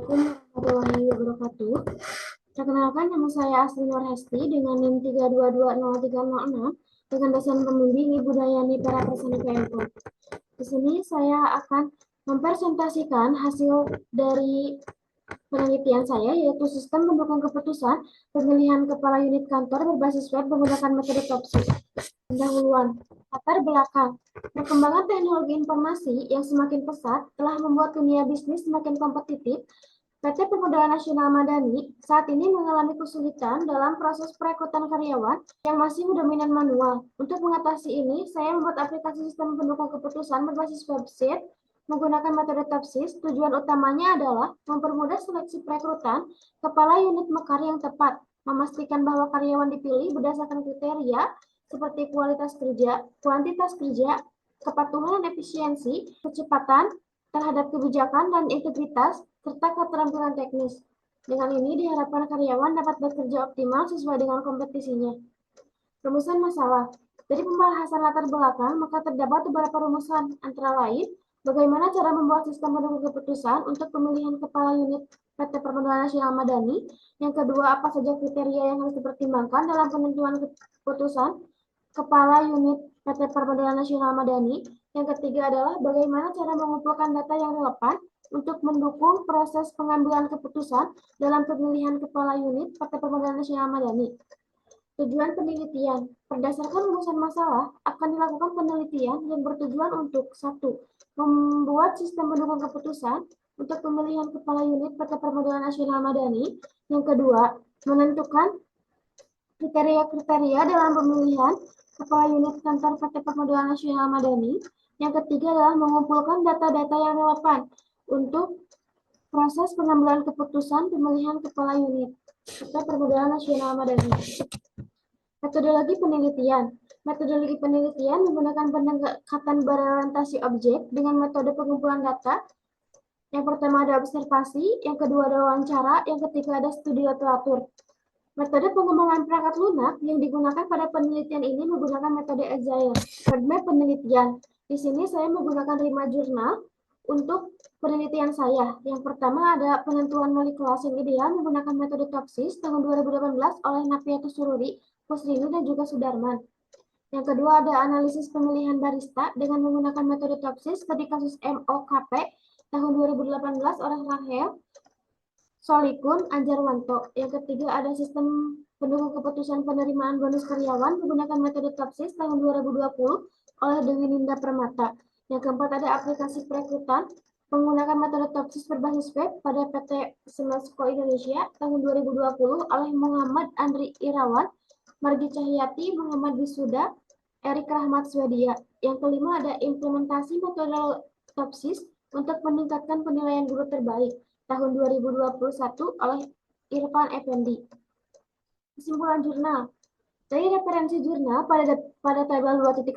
Assalamualaikum warahmatullahi wabarakatuh. Perkenalkan, nama saya Asri Nurhesti dengan NIM 3220306 dengan dosen pembimbing Ibu Dayani Paraprasani PMK. Di sini saya akan mempresentasikan hasil dari penelitian saya, yaitu sistem pendukung keputusan pemilihan kepala unit kantor berbasis web menggunakan metode TOPSIS. Pendahuluan. Latar belakang. Perkembangan teknologi informasi yang semakin pesat telah membuat dunia bisnis semakin kompetitif. PT Permodalan Nasional Madani saat ini mengalami kesulitan dalam proses perekrutan karyawan yang masih dominan manual. Untuk mengatasi ini, saya membuat aplikasi sistem pendukung keputusan berbasis website menggunakan metode TOPSIS. Tujuan utamanya adalah mempermudah seleksi perekrutan kepala unit mekar yang tepat, memastikan bahwa karyawan dipilih berdasarkan kriteria seperti kualitas kerja, kuantitas kerja, kepatuhan dan efisiensi, kecepatan terhadap kebijakan dan integritas, serta keterampilan teknis. Dengan ini diharapkan karyawan dapat bekerja optimal sesuai dengan kompetisinya. Rumusan masalah. Dari pembahasan latar belakang, maka terdapat beberapa rumusan, antara lain, bagaimana cara membuat sistem pendukung keputusan untuk pemilihan kepala unit PT Permodalan Nasional Madani. Yang kedua, apa saja kriteria yang harus dipertimbangkan dalam penentuan keputusan kepala unit PT Permodalan Nasional Madani. Yang ketiga adalah bagaimana cara mengumpulkan data yang relevan untuk mendukung proses pengambilan keputusan dalam pemilihan kepala unit PT Permodalan Nasional Madani. Tujuan penelitian. Berdasarkan rumusan masalah, akan dilakukan penelitian yang bertujuan untuk 1. Membuat sistem pendukung keputusan untuk pemilihan kepala unit PT Permodalan Nasional Madani. Yang kedua, menentukan kriteria-kriteria dalam pemilihan kepala unit kantor PT Permodalan Nasional Madani. Yang ketiga adalah mengumpulkan data-data yang relevan untuk proses pengambilan keputusan pemilihan kepala unit PT Permodalan Nasional Madani. Metodologi penelitian. Metodologi penelitian menggunakan pendekatan berorientasi objek dengan metode pengumpulan data. Yang pertama ada observasi, yang kedua ada wawancara, yang ketiga ada studi literatur. Metode pengembangan perangkat lunak yang digunakan pada penelitian ini menggunakan metode Agile. Roadmap penelitian. Di sini saya menggunakan 5 jurnal untuk penelitian saya. Yang pertama ada penentuan molekulasi yang ideal menggunakan metode TOPSIS tahun 2018 oleh Nafiatus Sururi, Kusrini, dan juga Sudarman. Yang kedua ada analisis pemilihan barista dengan menggunakan metode TOPSIS studi kasus MOKP tahun 2018 oleh Rahel Solikun Anjarwanto. Yang ketiga ada sistem pendukung keputusan penerimaan bonus karyawan menggunakan metode TOPSIS tahun 2020 oleh Dewi Ninda Permata. Yang keempat ada aplikasi perekrutan menggunakan metode TOPSIS berbasis web pada PT Semesco Indonesia tahun 2020 oleh Muhammad Andri Irawan, Margi Cahyati, Muhammad Wisuda, Erik Rahmat Swedia. Yang kelima ada implementasi metode TOPSIS untuk meningkatkan penilaian guru terbaik tahun 2021 oleh Irfan Effendi. Kesimpulan jurnal. Dari referensi jurnal pada tabel 2.1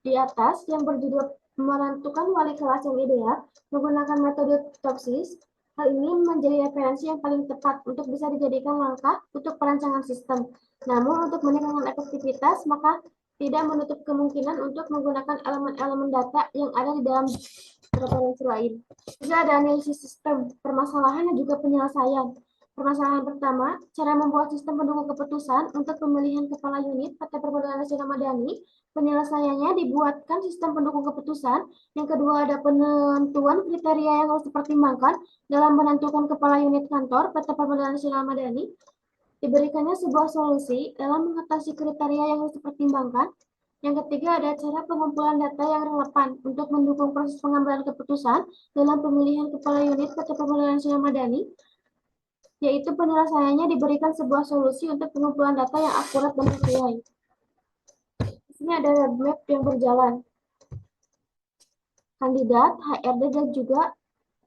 di atas yang berjudul menentukan wali kelas yang ideal menggunakan metode TOPSIS, hal ini menjadi referensi yang paling tepat untuk bisa dijadikan langkah untuk perancangan sistem. Namun untuk meningkatkan efektivitas, maka tidak menutup kemungkinan untuk menggunakan elemen-elemen data yang ada di dalam referensi lain. Juga ada analisis sistem, permasalahan dan juga penyelesaian. Permasalahan pertama, cara membuat sistem pendukung keputusan untuk pemilihan kepala unit PT Permodalan Nasional Madani. Penyelesaiannya dibuatkan sistem pendukung keputusan. Yang kedua ada penentuan kriteria yang harus dipertimbangkan dalam menentukan kepala unit kantor PT Permodalan Nasional Madani. Diberikannya sebuah solusi dalam mengatasi kriteria yang harus dipertimbangkan. Yang ketiga ada cara pengumpulan data yang relevan untuk mendukung proses pengambilan keputusan dalam pemilihan kepala unit PT Permodalan Nasional Madani, yaitu penyelesaiannya diberikan sebuah solusi untuk pengumpulan data yang akurat dan sesuai. Di sini ada roadmap yang berjalan. Kandidat, HRD, dan juga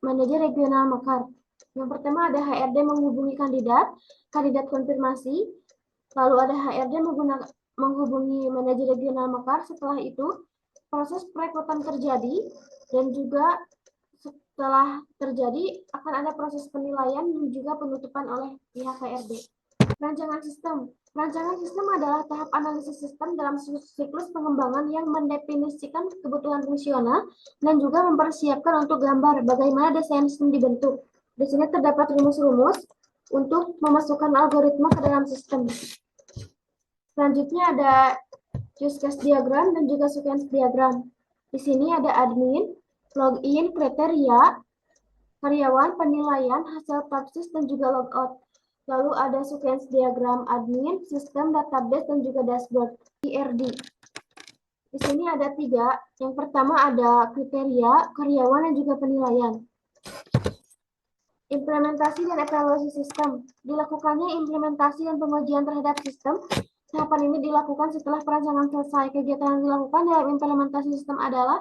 manajer regional mekar. Yang pertama ada HRD menghubungi kandidat konfirmasi, lalu ada HRD menghubungi manajer regional mekar. Setelah itu proses perekrutan terjadi dan juga setelah terjadi akan ada proses penilaian dan juga penutupan oleh pihak HRD. Rancangan sistem. Rancangan sistem adalah tahap analisis sistem dalam siklus pengembangan yang mendefinisikan kebutuhan fungsional dan juga mempersiapkan untuk gambar bagaimana desain sistem dibentuk. Di sini terdapat rumus-rumus untuk memasukkan algoritma ke dalam sistem. Selanjutnya ada use case diagram dan juga sequence diagram. Di sini ada admin, login, kriteria, karyawan, penilaian, hasil tapsis, dan juga logout. Lalu ada sequence diagram admin, sistem, database, dan juga dashboard, IRD. Di sini ada 3. Yang pertama ada kriteria, karyawan, dan juga penilaian. Implementasi dan evaluasi sistem. Dilakukannya implementasi dan pengujian terhadap sistem. Tahapan ini dilakukan setelah perancangan selesai. Kegiatan yang dilakukan dalam implementasi sistem adalah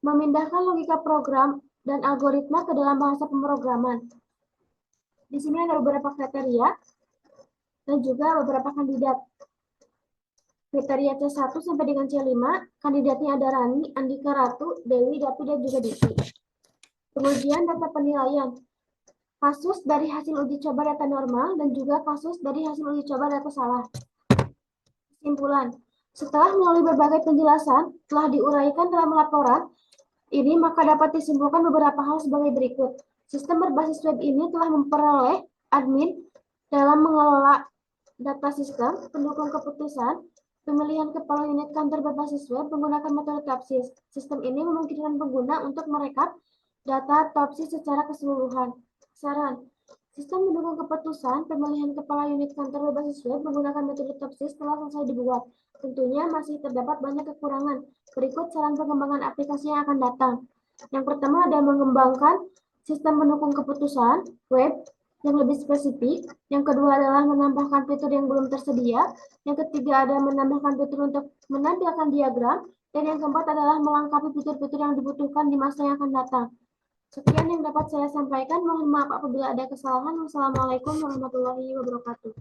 memindahkan logika program dan algoritma ke dalam bahasa pemrograman. Di sini ada beberapa kriteria dan juga beberapa kandidat. Kriteria C1 sampai dengan C5, kandidatnya ada Rani, Andika, Ratu, Dewi, Dapi, dan juga Diki. Pengujian data penilaian. Kasus dari hasil uji coba data normal dan juga kasus dari hasil uji coba data salah. Kesimpulan, setelah melalui berbagai penjelasan telah diuraikan dalam laporan ini, maka dapat disimpulkan beberapa hal sebagai berikut. Sistem berbasis web ini telah memperoleh admin dalam mengelola data sistem, pendukung keputusan, pemilihan kepala unit kantor berbasis web menggunakan metode TOPSIS. Sistem ini memungkinkan pengguna untuk merekap data TOPSIS secara keseluruhan. Saran, sistem mendukung keputusan pemilihan kepala unit kantor berbasis web menggunakan metode TOPSIS telah selesai dibuat. Tentunya masih terdapat banyak kekurangan. Berikut saran pengembangan aplikasi yang akan datang. Yang pertama ada mengembangkan sistem mendukung keputusan web yang lebih spesifik. Yang kedua adalah menambahkan fitur yang belum tersedia. Yang ketiga ada menambahkan fitur untuk menampilkan diagram. Dan yang keempat adalah melengkapi fitur-fitur yang dibutuhkan di masa yang akan datang. Sekian yang dapat saya sampaikan. Mohon maaf apabila ada kesalahan. Wassalamualaikum warahmatullahi wabarakatuh.